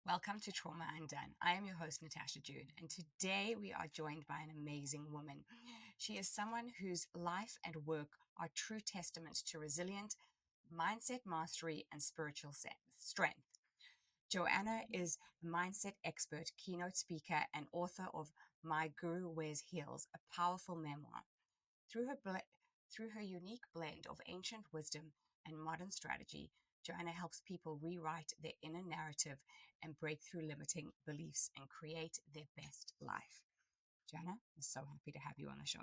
Welcome to Trauma Undone. I am your host, Natasha June, and today we are joined by an amazing woman. She is someone whose life and work are true testaments to resilient mindset mastery and spiritual strength. Joanna is a mindset expert, keynote speaker, and author of My Guru Wears Heels, a powerful memoir. Through her unique blend of ancient wisdom and modern strategy, Joanna helps people rewrite their inner narrative and break through limiting beliefs and create their best life. Joanna, I'm so happy to have you on the show.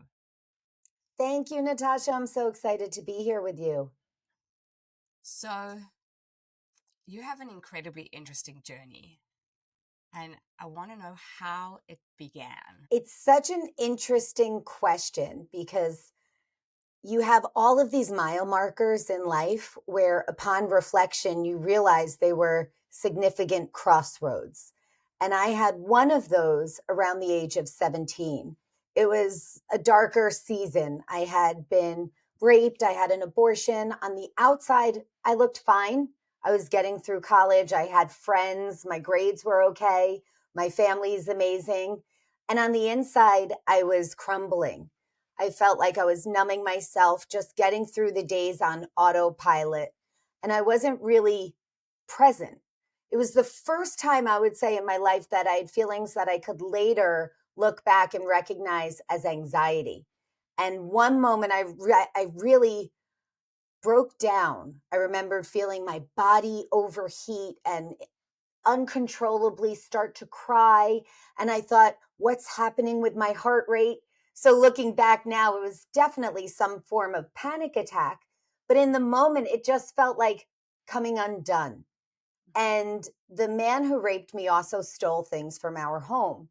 Thank you, Natasha. I'm so excited to be here with you. So, you have an incredibly interesting journey, and I want to know how it began. It's such an interesting question because you have all of these mile markers in life where, upon reflection, you realize they were significant crossroads. And I had one of those around the age of 17. It was a darker season. I had been raped, I had an abortion. On the outside, I looked fine. I was getting through college, I had friends, my grades were okay, my family is amazing. And on the inside, I was crumbling. I felt like I was numbing myself, just getting through the days on autopilot. And I wasn't really present. It was the first time I would say in my life that I had feelings that I could later look back and recognize as anxiety. And one moment I really broke down. I remember feeling my body overheat and uncontrollably start to cry. And I thought, what's happening with my heart rate? So looking back now, it was definitely some form of panic attack. But in the moment, it just felt like coming undone. And the man who raped me also stole things from our home.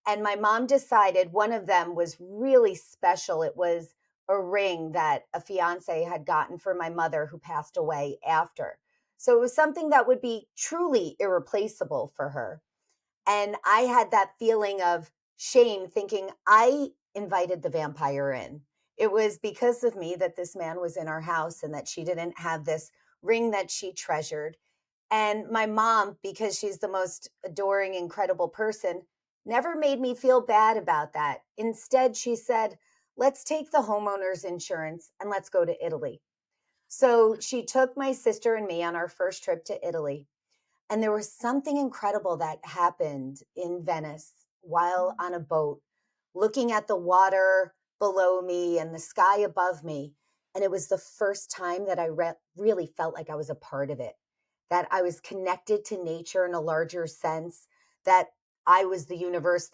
And my mom decided one of them was really special. It was a ring that a fiance had gotten for my mother who passed away after. So it was something that would be truly irreplaceable for her. And I had that feeling of shame, thinking I invited the vampire in. It was because of me that this man was in our house and that she didn't have this ring that she treasured. And my mom, because she's the most adoring, incredible person, never made me feel bad about that. Instead, she said, let's take the homeowner's insurance and let's go to Italy. So she took my sister and me on our first trip to Italy. And there was something incredible that happened in Venice while on a boat, looking at the water below me and the sky above me. And it was the first time that I really felt like I was a part of it, that I was connected to nature in a larger sense, that I was the universe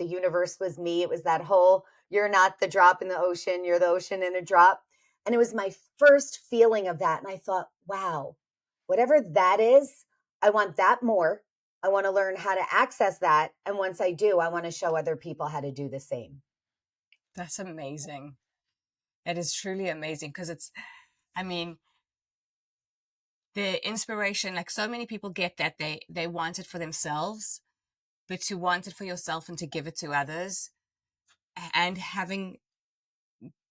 was me. It was that whole, you're not the drop in the ocean, you're the ocean in a drop. And it was my first feeling of that. And I thought, wow, whatever that is, I want that more. I want to learn how to access that. And once I do, I want to show other people how to do the same. That's amazing. It is truly amazing because I mean, the inspiration, like so many people get that they want it for themselves, but to want it for yourself and to give it to others, and having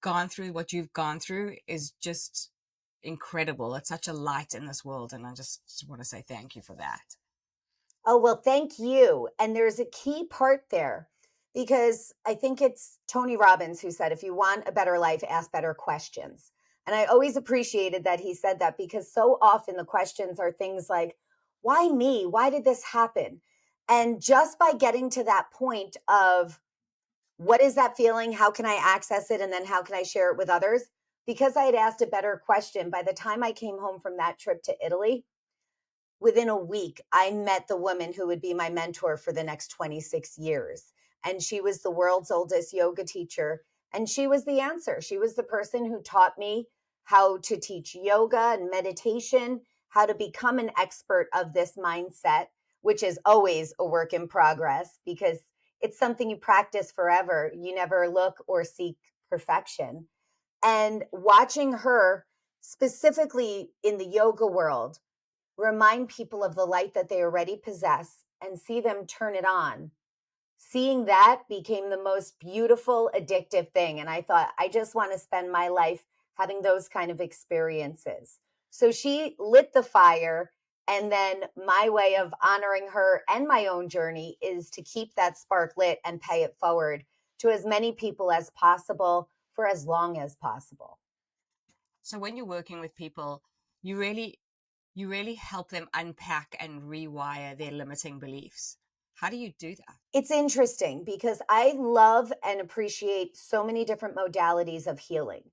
gone through what you've gone through is just incredible. It's such a light in this world, and I just want to say thank you for that. Oh, well, thank you. And there's a key part there because I think it's Tony Robbins who said, if you want a better life, ask better questions. And I always appreciated that he said that because so often the questions are things like, why me? Why did this happen? And just by getting to that point of what is that feeling? How can I access it? And then how can I share it with others? Because I had asked a better question, by the time I came home from that trip to Italy, within a week, I met the woman who would be my mentor for the next 26 years. And she was the world's oldest yoga teacher. And she was the answer. She was the person who taught me how to teach yoga and meditation, how to become an expert of this mindset, which is always a work in progress because it's something you practice forever. You never look or seek perfection. And watching her, specifically in the yoga world, remind people of the light that they already possess and see them turn it on. Seeing that became the most beautiful, addictive thing. And I thought, I just want to spend my life having those kind of experiences. So she lit the fire. And then my way of honoring her and my own journey is to keep that spark lit and pay it forward to as many people as possible for as long as possible. So when you're working with people, you really help them unpack and rewire their limiting beliefs. How do you do that? It's interesting because I love and appreciate so many different modalities of healing.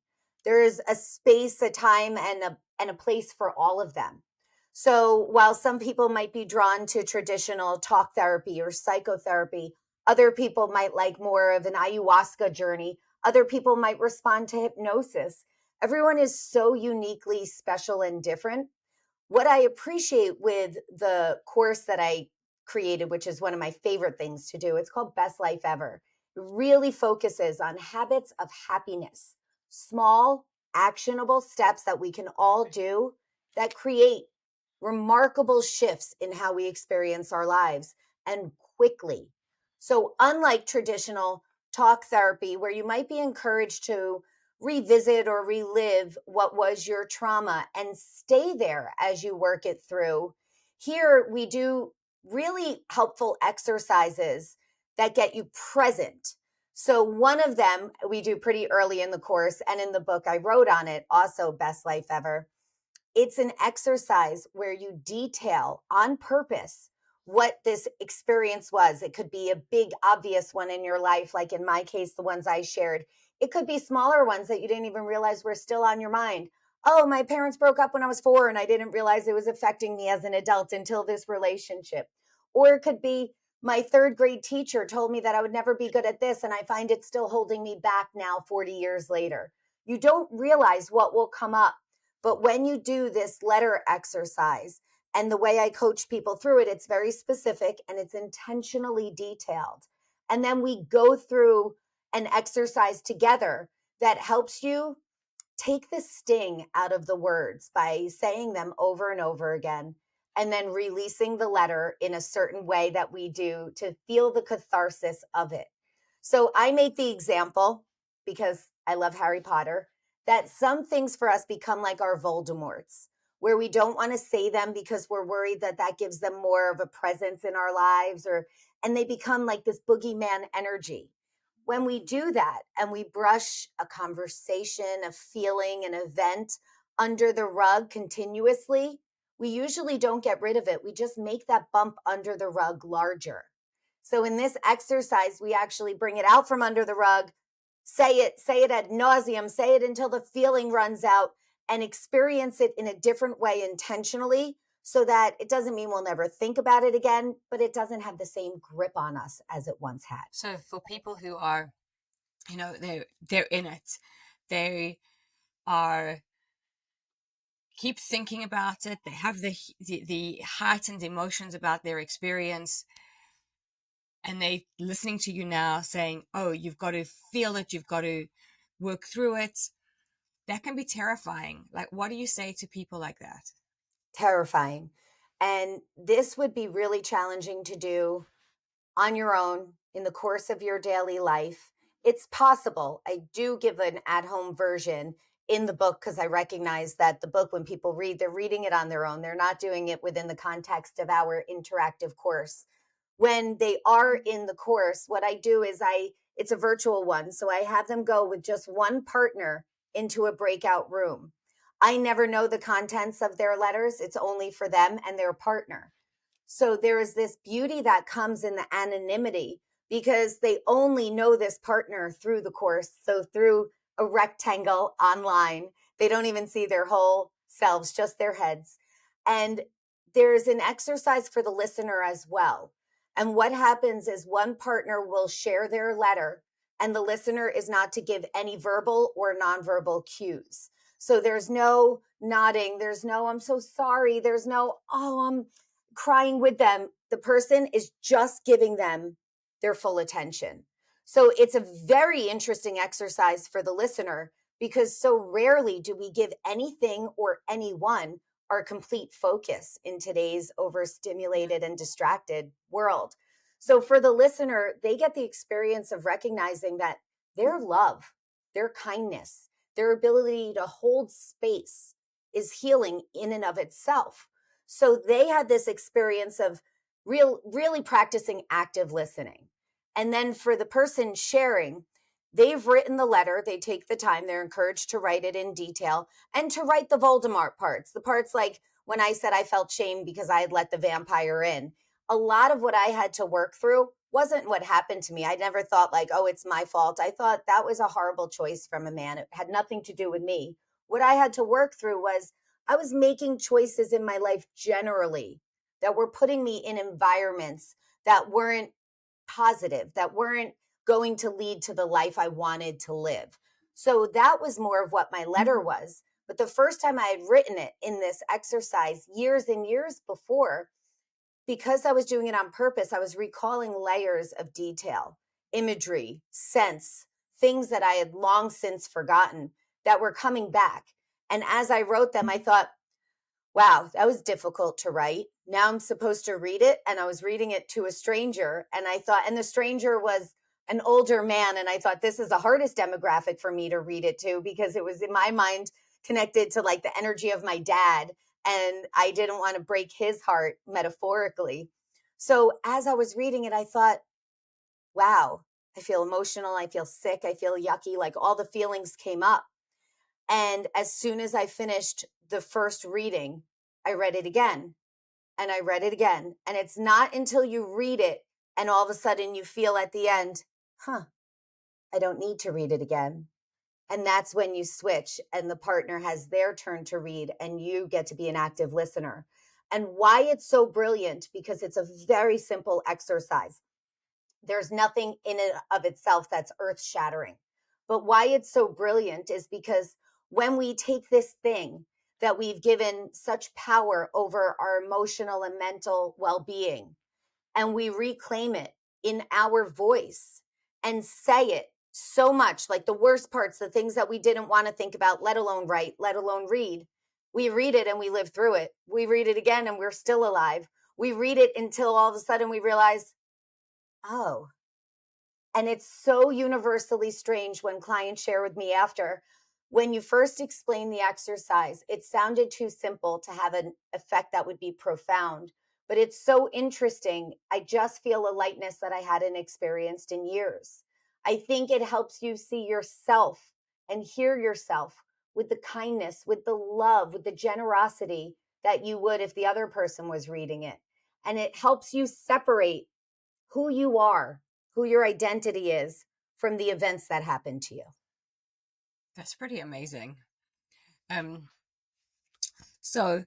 There is a space, a time, and a place for all of them. So while some people might be drawn to traditional talk therapy or psychotherapy, other people might like more of an ayahuasca journey. Other people might respond to hypnosis. Everyone is so uniquely special and different. What I appreciate with the course that I created, which is one of my favorite things to do, it's called Best Life Ever. It really focuses on habits of happiness, small, actionable steps that we can all do that create remarkable shifts in how we experience our lives and quickly. So, unlike traditional talk therapy, where you might be encouraged to revisit or relive what was your trauma and stay there as you work it through. Here, we do really helpful exercises that get you present. So, one of them we do pretty early in the course, and in the book I wrote on it, also Best Life Ever. It's an exercise where you detail on purpose what this experience was. It could be a big, obvious one in your life, like in my case, the ones I shared. It could be smaller ones that you didn't even realize were still on your mind. Oh, my parents broke up when I was 4 and I didn't realize it was affecting me as an adult until this relationship. Or it could be my third grade teacher told me that I would never be good at this and I find it still holding me back now 40 years later. You don't realize what will come up. But when you do this letter exercise, and the way I coach people through it, it's very specific and it's intentionally detailed. And then we go through an exercise together that helps you take the sting out of the words by saying them over and over again, and then releasing the letter in a certain way that we do to feel the catharsis of it. So I make the example, because I love Harry Potter, that some things for us become like our Voldemorts, where we don't want to say them because we're worried that that gives them more of a presence in our lives, and they become like this boogeyman energy. When we do that and we brush a conversation, a feeling, an event under the rug continuously, we usually don't get rid of it. We just make that bump under the rug larger. So in this exercise, we actually bring it out from under the rug, say it ad nauseum, say it until the feeling runs out, and experience it in a different way intentionally, so that it doesn't mean we'll never think about it again, but it doesn't have the same grip on us as it once had. So for people who are, they're in it, they are keep thinking about it. They have the heightened emotions about their experience, and they listening to you now saying, "Oh, you've got to feel it. You've got to work through it." That can be terrifying. Like, what do you say to people like that? Terrifying. And this would be really challenging to do on your own in the course of your daily life. It's possible. I do give an at home version in the book because I recognize that the book, when people read, they're reading it on their own. They're not doing it within the context of our interactive course. When they are in the course, what I do is it's a virtual one. So I have them go with just one partner into a breakout room. I never know the contents of their letters. It's only for them and their partner. So there is this beauty that comes in the anonymity because they only know this partner through the course. So through a rectangle online, they don't even see their whole selves, just their heads. And there's an exercise for the listener as well. And what happens is one partner will share their letter, and the listener is not to give any verbal or nonverbal cues. So there's no nodding, there's no, I'm so sorry, there's no, oh, I'm crying with them. The person is just giving them their full attention. So it's a very interesting exercise for the listener because so rarely do we give anything or anyone our complete focus in today's overstimulated and distracted world. So for the listener, they get the experience of recognizing that their love, their kindness, their ability to hold space is healing in and of itself. So they had this experience of really practicing active listening. And then for the person sharing, they've written the letter, they take the time, they're encouraged to write it in detail and to write the Voldemort parts, the parts like when I said I felt shame because I had let the vampire in. A lot of what I had to work through wasn't what happened to me. I never thought like, oh, it's my fault. I thought that was a horrible choice from a man. It had nothing to do with me. What I had to work through was I was making choices in my life generally that were putting me in environments that weren't positive, that weren't going to lead to the life I wanted to live. So that was more of what my letter was. But the first time I had written it in this exercise years and years before, because I was doing it on purpose, I was recalling layers of detail, imagery, sense, things that I had long since forgotten that were coming back. And as I wrote them, I thought, wow, that was difficult to write. Now I'm supposed to read it. And I was reading it to a stranger. And I thought, and the stranger was an older man. And I thought, this is the hardest demographic for me to read it to because it was in my mind connected to like the energy of my dad. And I didn't want to break his heart metaphorically. So as I was reading it, I thought, wow, I feel emotional. I feel sick. I feel yucky. Like all the feelings came up. And as soon as I finished the first reading, I read it again and I read it again. And it's not until you read it and all of a sudden you feel at the end, huh, I don't need to read it again. And that's when you switch and the partner has their turn to read and you get to be an active listener. And why it's so brilliant, because it's a very simple exercise. There's nothing in it of itself that's earth shattering. But why it's so brilliant is because when we take this thing that we've given such power over our emotional and mental well being, and we reclaim it in our voice and say it so much, like the worst parts, the things that we didn't want to think about, let alone write, let alone read. We read it and we live through it. We read it again and we're still alive. We read it until all of a sudden we realize, oh, and it's so universally strange when clients share with me after. When you first explained the exercise, it sounded too simple to have an effect that would be profound. But it's so interesting. I just feel a lightness that I hadn't experienced in years. I think it helps you see yourself and hear yourself with the kindness, with the love, with the generosity that you would if the other person was reading it. And it helps you separate who you are, who your identity is from the events that happen to you. That's pretty amazing. Um, so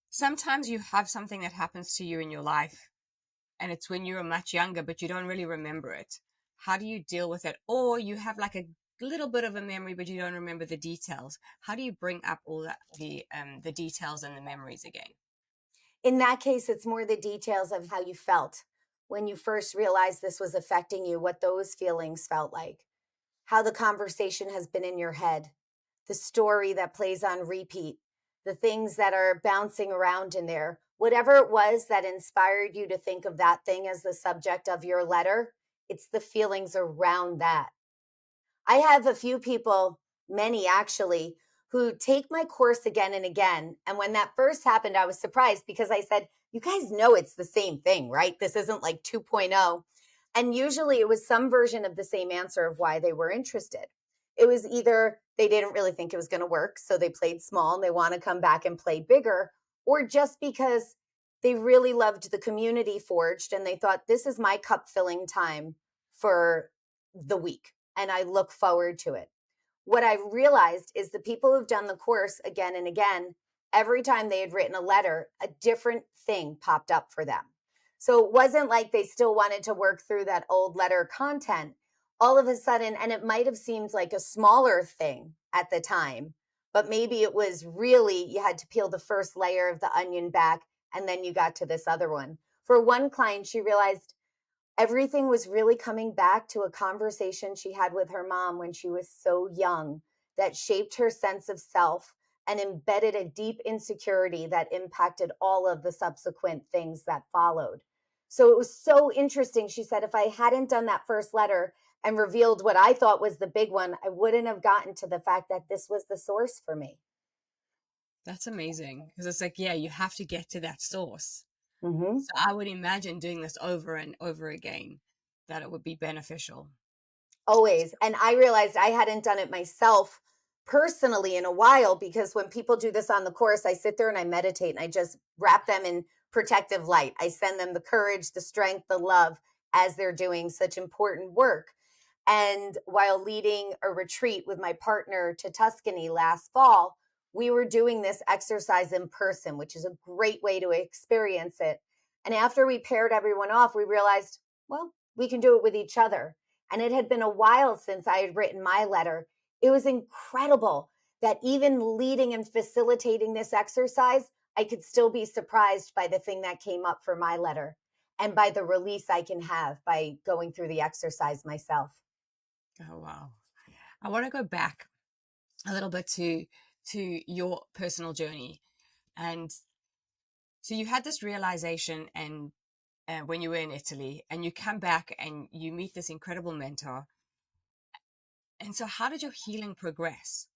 sometimes you have something that happens to you in your life, and it's when you were much younger, but you don't really remember it. How do you deal with it? Or you have like a little bit of a memory, but you don't remember the details. How do you bring up all that the details and the memories again? In that case, it's more the details of how you felt when you first realized this was affecting you, what those feelings felt like, how the conversation has been in your head, the story that plays on repeat, the things that are bouncing around in there, whatever it was that inspired you to think of that thing as the subject of your letter, it's the feelings around that. I have a few people, many actually, who take my course again and again. And when that first happened, I was surprised because I said, you guys know it's the same thing, right? This isn't like 2.0. And usually it was some version of the same answer of why they were interested. It was either they didn't really think it was going to work, so they played small and they want to come back and play bigger, or just because they really loved the community forged and they thought, this is my cup filling time for the week and I look forward to it. What I realized is the people who've done the course again and again, every time they had written a letter, a different thing popped up for them. So it wasn't like they still wanted to work through that old letter content. All of a sudden, and it might have seemed like a smaller thing at the time, but maybe it was really, you had to peel the first layer of the onion back and then you got to this other one. For one client, she realized everything was really coming back to a conversation she had with her mom when she was so young that shaped her sense of self and embedded a deep insecurity that impacted all of the subsequent things that followed. So it was so interesting. She said, if I hadn't done that first letter and revealed what I thought was the big one, I wouldn't have gotten to the fact that this was the source for me. That's amazing because it's like, yeah, you have to get to that source. Mm-hmm. So I would imagine doing this over and over again, that it would be beneficial. Always. And I realized I hadn't done it myself personally in a while, because when people do this on the course, I sit there and I meditate and I just wrap them in protective light. I send them the courage, the strength, the love as they're doing such important work. And while leading a retreat with my partner to Tuscany last fall, we were doing this exercise in person, which is a great way to experience it. And after we paired everyone off, we realized, well, we can do it with each other. And it had been a while since I had written my letter. It was incredible that even leading and facilitating this exercise, I could still be surprised by the thing that came up for my letter and by the release I can have by going through the exercise myself. Oh, wow. I want to go back a little bit to your personal journey. And so you had this realization, and when you were in Italy, and you come back and you meet this incredible mentor. And so how did your healing progress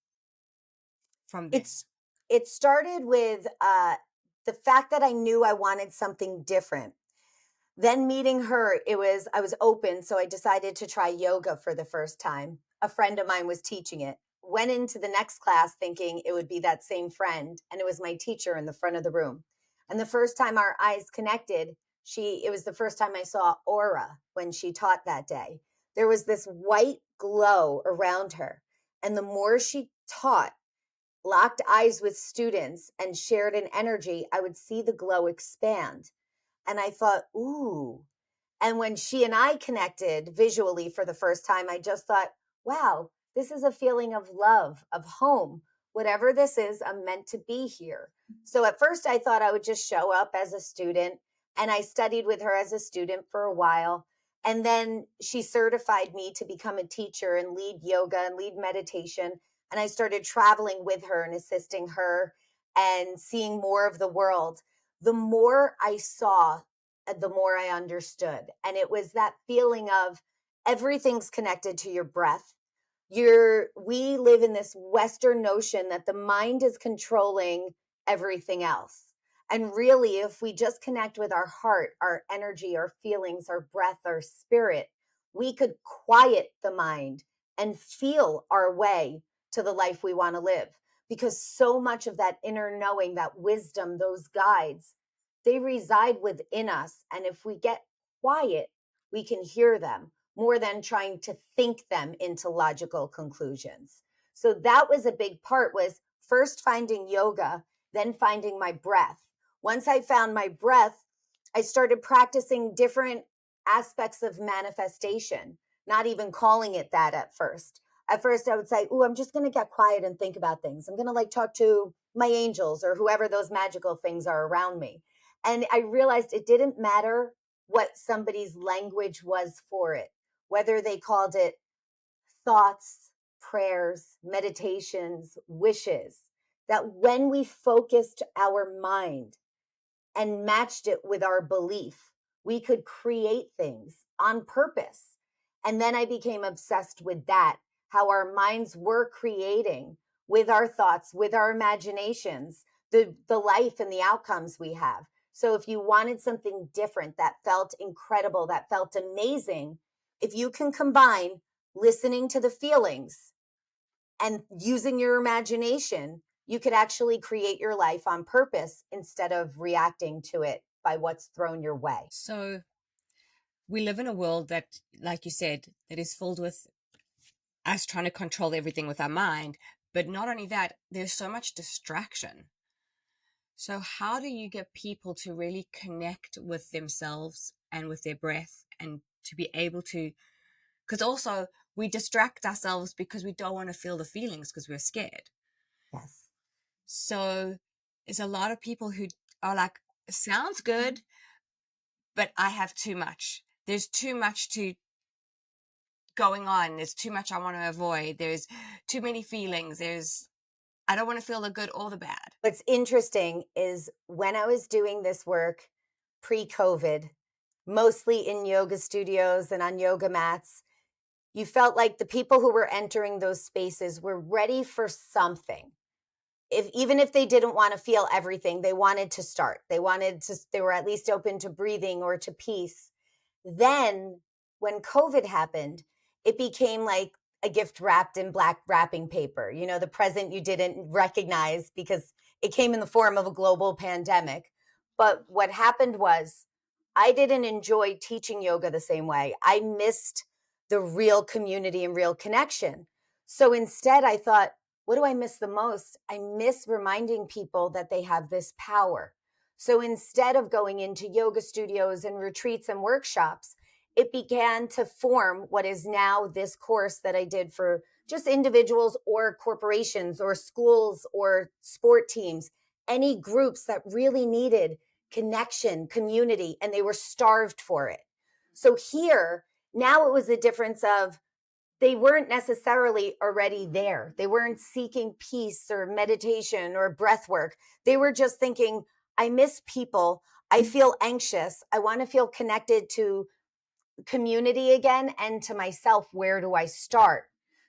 from then? It's it started with the fact that I knew I wanted something different. Then meeting her, I was open, so I decided to try yoga for the first time. A friend of mine was teaching it. Went into the next class thinking it would be that same friend, and it was my teacher in the front of the room. And the first time our eyes connected, it was the first time I saw aura when she taught that day. There was this white glow around her. And the more she taught, locked eyes with students, and shared an energy, I would see the glow expand. And I thought, ooh. And when she and I connected visually for the first time, I just thought, wow, this is a feeling of love, of home. Whatever this is, I'm meant to be here. So at first, I thought I would just show up as a student. And I studied with her as a student for a while. And then she certified me to become a teacher and lead yoga and lead meditation. And I started traveling with her and assisting her and seeing more of the world. The more I saw, the more I understood. And it was that feeling of everything's connected to your breath. We live in this Western notion that the mind is controlling everything else. And really, if we just connect with our heart, our energy, our feelings, our breath, our spirit, we could quiet the mind and feel our way to the life we want to live. Because so much of that inner knowing, that wisdom, those guides, they reside within us. And if we get quiet, we can hear them more than trying to think them into logical conclusions. So that was a big part, was first finding yoga, then finding my breath. Once I found my breath, I started practicing different aspects of manifestation, not even calling it that at first. At first, I would say, "Ooh, I'm just going to get quiet and think about things. I'm going to like talk to my angels or whoever those magical things are around me." And I realized it didn't matter what somebody's language was for it, whether they called it thoughts, prayers, meditations, wishes, that when we focused our mind and matched it with our belief, we could create things on purpose. And then I became obsessed with that, how our minds were creating with our thoughts, with our imaginations, the life and the outcomes we have. So if you wanted something different that felt incredible, that felt amazing, if you can combine listening to the feelings and using your imagination, you could actually create your life on purpose instead of reacting to it by what's thrown your way. So we live in a world that, like you said, that is filled with us trying to control everything with our mind. But not only that, there's so much distraction. So how do you get people to really connect with themselves and with their breath, and to be able to, because also we distract ourselves because we don't want to feel the feelings because we're scared. Yes. So there's a lot of people who are like, sounds good, but I have too much. There's too much to going on. There's too much I want to avoid. There's too many feelings. I don't want to feel the good or the bad. What's interesting is when I was doing this work pre-COVID, mostly in yoga studios and on yoga mats, you felt like the people who were entering those spaces were ready for something. even if they didn't want to feel everything, they wanted to start. They were at least open to breathing or to peace. Then when COVID happened, it became like a gift wrapped in black wrapping paper, the present you didn't recognize because it came in the form of a global pandemic. But what happened was I didn't enjoy teaching yoga the same way. I missed the real community and real connection. So instead, I thought, what do I miss the most? I miss reminding people that they have this power. So instead of going into yoga studios and retreats and workshops, it began to form what is now this course that I did for just individuals or corporations or schools or sport teams, any groups that really needed connection, community, and they were starved for it. So here, now it was a difference of they weren't necessarily already there. They weren't seeking peace or meditation or breath work. They were just thinking, I miss people. I feel anxious. I want to feel connected to community again and to myself. Where do I start?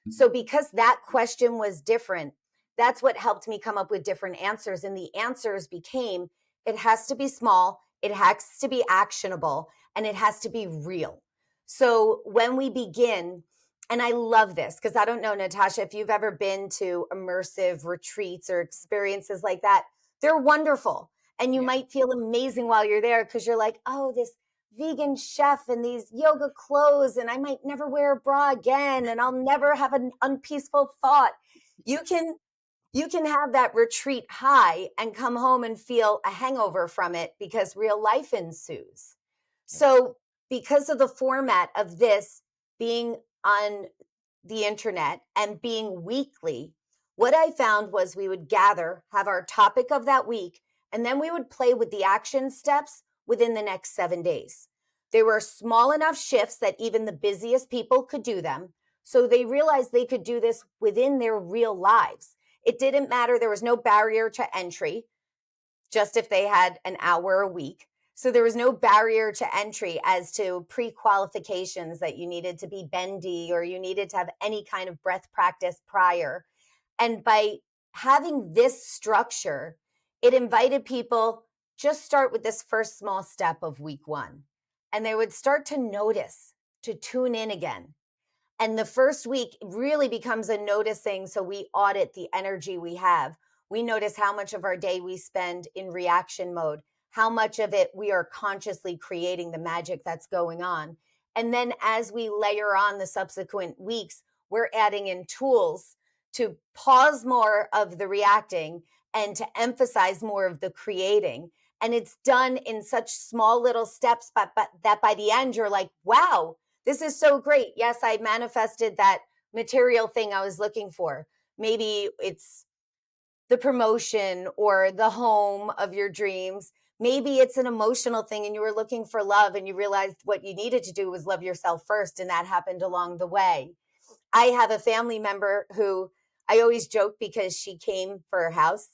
So, because that question was different, that's what helped me come up with different answers. And the answers became it has to be small, it has to be actionable, and it has to be real. So, when we begin, and I love this because I don't know, Natasha, if you've ever been to immersive retreats or experiences like that, they're wonderful. And you Yeah. might feel amazing while you're there because you're like, oh, this vegan chef and these yoga clothes, and I might never wear a bra again, and I'll never have an unpeaceful thought. You can you can have that retreat high and come home and feel a hangover from it because real life ensues. Yeah. So, because of the format of this being on the internet and being weekly, what I found was we would gather, have our topic of that week, and then we would play with the action steps within the next 7 days. They were small enough shifts that even the busiest people could do them. So they realized they could do this within their real lives. It didn't matter. There was no barrier to entry, just if they had an hour a week. So there was no barrier to entry as to pre-qualifications that you needed to be bendy or you needed to have any kind of breath practice prior. And by having this structure, it invited people just start with this first small step of week one. And they would start to notice, to tune in again. And the first week really becomes a noticing. So we audit the energy we have. We notice how much of our day we spend in reaction mode, how much of it we are consciously creating the magic that's going on. And then as we layer on the subsequent weeks, we're adding in tools to pause more of the reacting and to emphasize more of the creating. And it's done in such small little steps, but that by the end, you're like, wow, this is so great. Yes, I manifested that material thing I was looking for. Maybe it's the promotion or the home of your dreams. Maybe it's an emotional thing and you were looking for love and you realized what you needed to do was love yourself first. And that happened along the way. I have a family member who I always joke because she came for her house.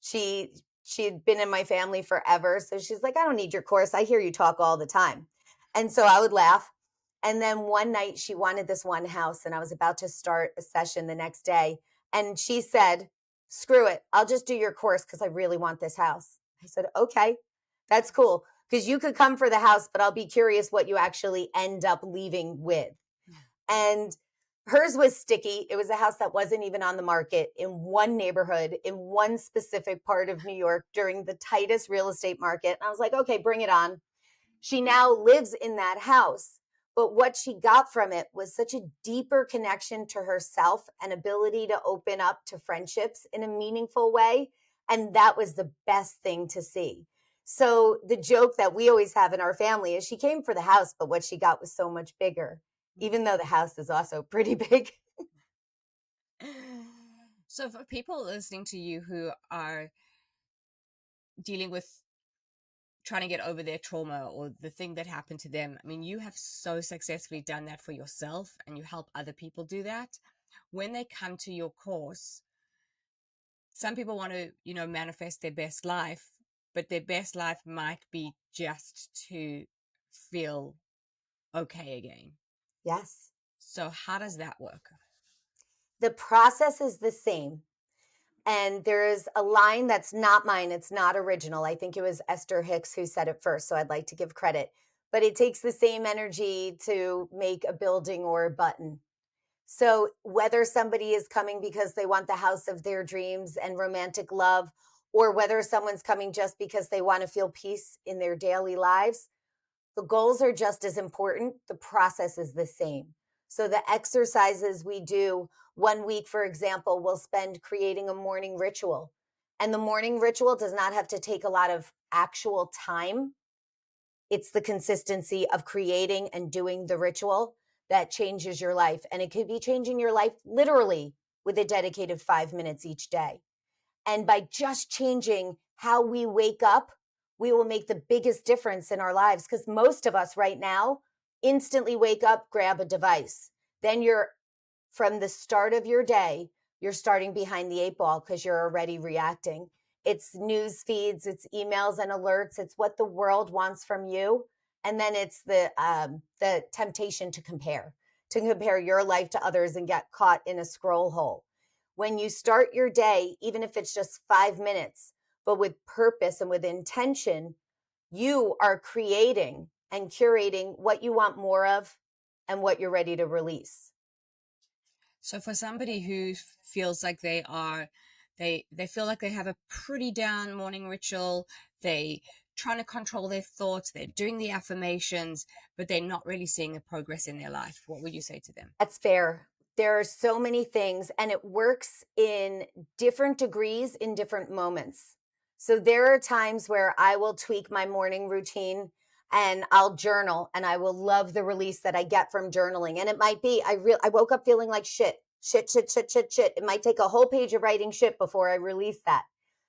She she had been in my family forever. So she's like, I don't need your course. I hear you talk all the time. And so I would laugh. And then one night she wanted this one house and I was about to start a session the next day. And she said, screw it. I'll just do your course because I really want this house. I said, okay, that's cool. Because you could come for the house, but I'll be curious what you actually end up leaving with. And hers was sticky. It was a house that wasn't even on the market in one neighborhood, in one specific part of New York during the tightest real estate market. And I was like, okay, bring it on. She now lives in that house. But what she got from it was such a deeper connection to herself and ability to open up to friendships in a meaningful way. And that was the best thing to see. So the joke that we always have in our family is she came for the house, but what she got was so much bigger, even though the house is also pretty big. So, for people listening to you who are dealing with trying to get over their trauma or the thing that happened to them, I mean, you have so successfully done that for yourself and you help other people do that. When they come to your course, some people want to, manifest their best life, but their best life might be just to feel okay again. Yes. So, how does that work? The process is the same. And there's a line that's not mine. It's not original. I think it was Esther Hicks who said it first. So I'd like to give credit. But it takes the same energy to make a building or a button. So whether somebody is coming because they want the house of their dreams and romantic love, or whether someone's coming just because they want to feel peace in their daily lives, the goals are just as important. The process is the same. So the exercises we do 1 week, for example, we'll spend creating a morning ritual. And the morning ritual does not have to take a lot of actual time. It's the consistency of creating and doing the ritual that changes your life. And it could be changing your life literally with a dedicated 5 minutes each day. And by just changing how we wake up, we will make the biggest difference in our lives. Because most of us right now instantly wake up, grab a device. Then you're from the start of your day, you're starting behind the eight ball because you're already reacting. It's news feeds, it's emails and alerts, it's what the world wants from you. And then it's the temptation to compare your life to others and get caught in a scroll hole. When you start your day, even if it's just 5 minutes, but with purpose and with intention, you are creating and curating what you want more of and what you're ready to release. So for somebody who feels like they feel like they have a pretty down morning ritual, they trying to control their thoughts, they're doing the affirmations, but they're not really seeing the progress in their life, what would you say to them? That's fair. There are so many things, and it works in different degrees in different moments. So there are times where I will tweak my morning routine and I'll journal, and I will love the release that I get from journaling. And it might be I woke up feeling like shit. It might take a whole page of writing shit before I release that.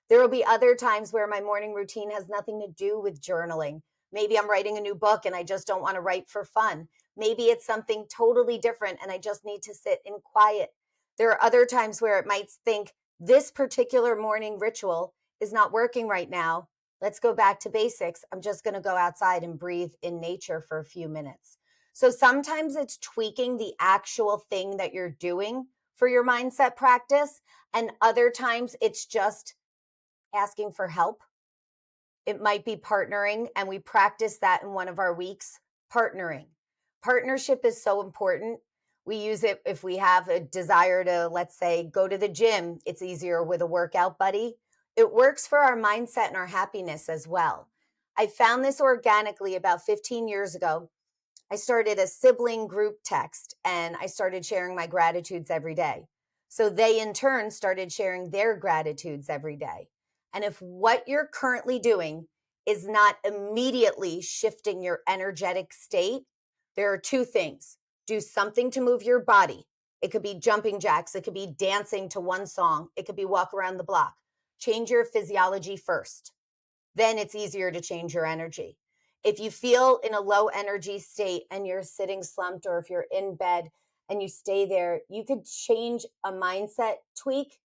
There will be other times where my morning routine has nothing to do with journaling. Maybe I'm writing a new book and I just don't want to write for fun. Maybe it's something totally different and I just need to sit in quiet. There are other times where it might think this particular morning ritual is not working right now. Let's go back to basics. I'm just going to go outside and breathe in nature for a few minutes. So sometimes it's tweaking the actual thing that you're doing for your mindset practice. And other times it's just asking for help. It might be partnering, and we practice that in one of our weeks. Partnering. Partnership is so important. We use it if we have a desire to, let's say, go to the gym. It's easier with a workout buddy. It works for our mindset and our happiness as well. I found this organically about 15 years ago. I started a sibling group text and I started sharing my gratitudes every day. So they in turn started sharing their gratitudes every day. And if what you're currently doing is not immediately shifting your energetic state, there are two things. Do something to move your body. It could be jumping jacks. It could be dancing to one song. It could be walk around the block. Change your physiology first. Then it's easier to change your energy. If you feel in a low energy state and you're sitting slumped, or if you're in bed and you stay there, you could change a mindset tweak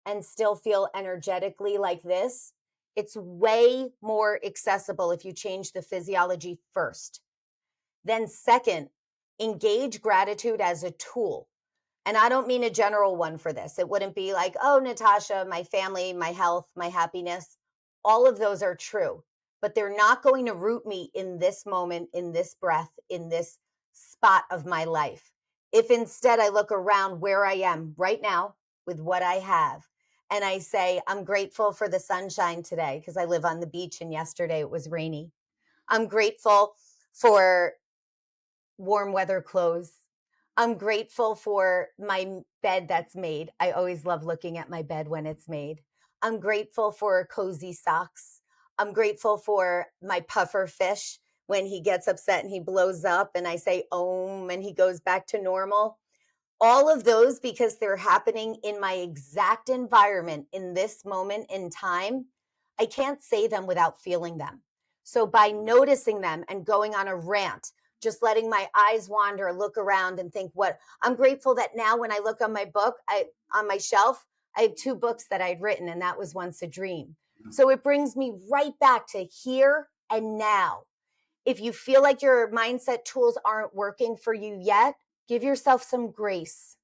and still feel energetically like this. It's way more accessible if you change the physiology first. Then, second, engage gratitude as a tool. And I don't mean a general one for this. It wouldn't be like, oh, Natasha, my family, my health, my happiness. All of those are true, but they're not going to root me in this moment, in this breath, in this spot of my life. If instead I look around where I am right now with what I have, and I say, I'm grateful for the sunshine today because I live on the beach and yesterday it was rainy. I'm grateful for warm weather clothes. I'm grateful for my bed that's made. I always love looking at my bed when it's made. I'm grateful for cozy socks. I'm grateful for my puffer fish when he gets upset and he blows up and I say Om and he goes back to normal. All of those, because they're happening in my exact environment in this moment in time, I can't say them without feeling them. So by noticing them and going on a rant, just letting my eyes wander, look around and think what I'm grateful that now when I look on my book, on my shelf, I have 2 books that I'd written and that was once a dream. So it brings me right back to here and now. If you feel like your mindset tools aren't working for you yet, give yourself some grace.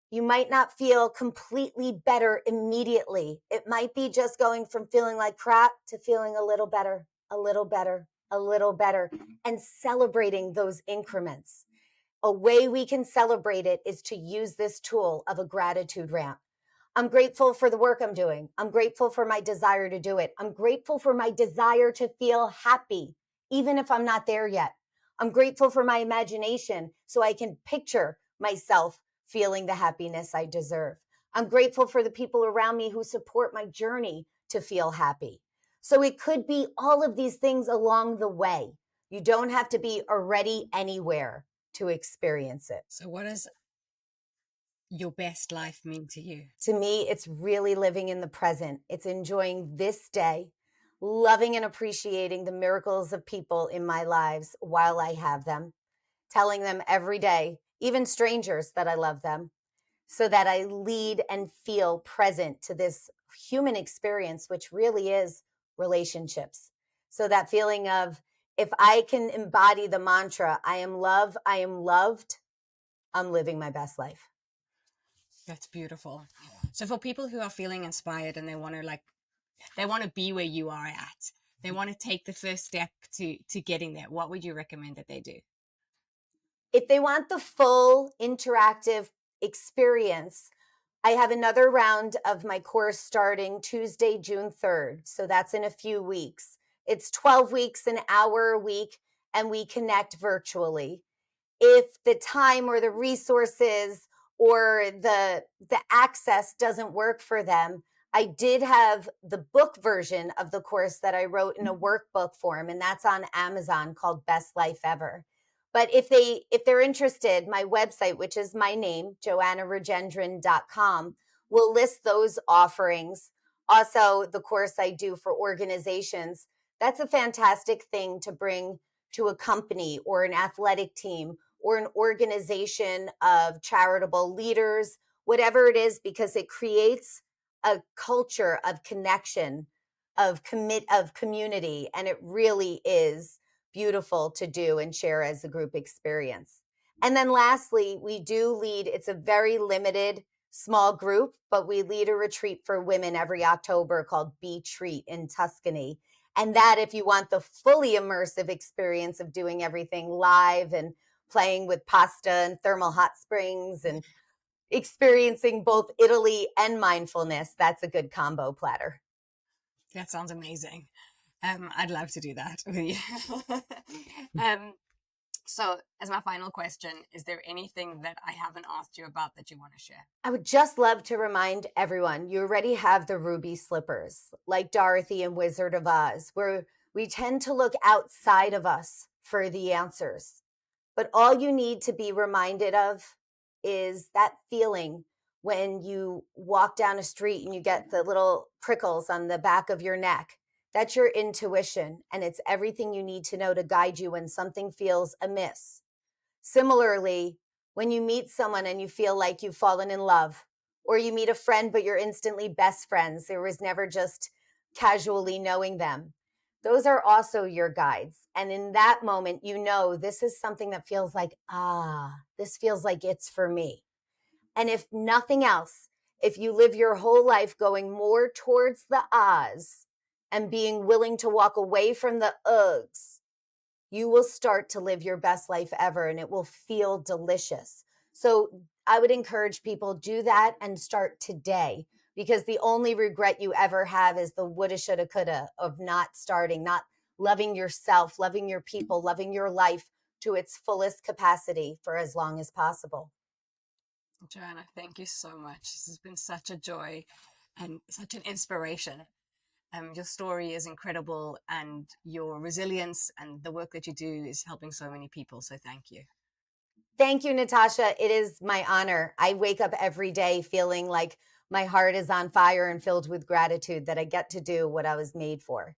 You might not feel completely better immediately. It might be just going from feeling like crap to feeling a little better, a little better, a little better, and celebrating those increments. A way we can celebrate it is to use this tool of a gratitude rant. I'm grateful for the work I'm doing. I'm grateful for my desire to do it. I'm grateful for my desire to feel happy, even if I'm not there yet. I'm grateful for my imagination so I can picture myself feeling the happiness I deserve. I'm grateful for the people around me who support my journey to feel happy. So it could be all of these things along the way. You don't have to be already anywhere to experience it. So, what does your best life mean to you? To me, it's really living in the present. It's enjoying this day, loving and appreciating the miracles of people in my lives while I have them, telling them every day, even strangers, that I love them, so that I lead and feel present to this human experience, which really is relationships. So that feeling of, if I can embody the mantra, I am love, I am loved, I'm living my best life. That's beautiful. So, for people who are feeling inspired and they want to be where you are at, they want to take the first step to getting there, what would you recommend that they do? If they want the full interactive experience, I have another round of my course starting Tuesday, June 3rd. So that's in a few weeks. It's 12 weeks, an hour a week, and we connect virtually. If the time or the resources or the access doesn't work for them, I did have the book version of the course that I wrote in a workbook form, and that's on Amazon, called Best Life Ever. But if they're interested, my website, which is my name, joannarajendran.com, will list those offerings. Also, the course I do for organizations. That's a fantastic thing to bring to a company or an athletic team or an organization of charitable leaders, whatever it is, because it creates a culture of connection, of community, and it really is beautiful to do and share as a group experience. And then lastly, we do lead, it's a very limited small group, but we lead a retreat for women every October called Be Treat in Tuscany. And that, if you want the fully immersive experience of doing everything live and playing with pasta and thermal hot springs and experiencing both Italy and mindfulness, that's a good combo platter. That sounds amazing. I'd love to do that with you. So, as my final question, is there anything that I haven't asked you about that you want to share? I would just love to remind everyone, you already have the ruby slippers, like Dorothy in Wizard of Oz, where we tend to look outside of us for the answers. But all you need to be reminded of is that feeling when you walk down a street and you get the little prickles on the back of your neck. That's your intuition, and it's everything you need to know to guide you when something feels amiss. Similarly, when you meet someone and you feel like you've fallen in love, or you meet a friend but you're instantly best friends, there was never just casually knowing them. Those are also your guides. And in that moment, you know, this is something that feels like, this feels like it's for me. And if nothing else, if you live your whole life going more towards the ahs and being willing to walk away from the ughs, you will start to live your best life ever, and it will feel delicious. So I would encourage people, do that and start today, because the only regret you ever have is the woulda, shoulda, coulda of not starting, not loving yourself, loving your people, loving your life to its fullest capacity for as long as possible. Joanna, thank you so much. This has been such a joy and such an inspiration. Your story is incredible, and your resilience and the work that you do is helping so many people. So thank you. Thank you, Natasha. It is my honor. I wake up every day feeling like my heart is on fire and filled with gratitude that I get to do what I was made for.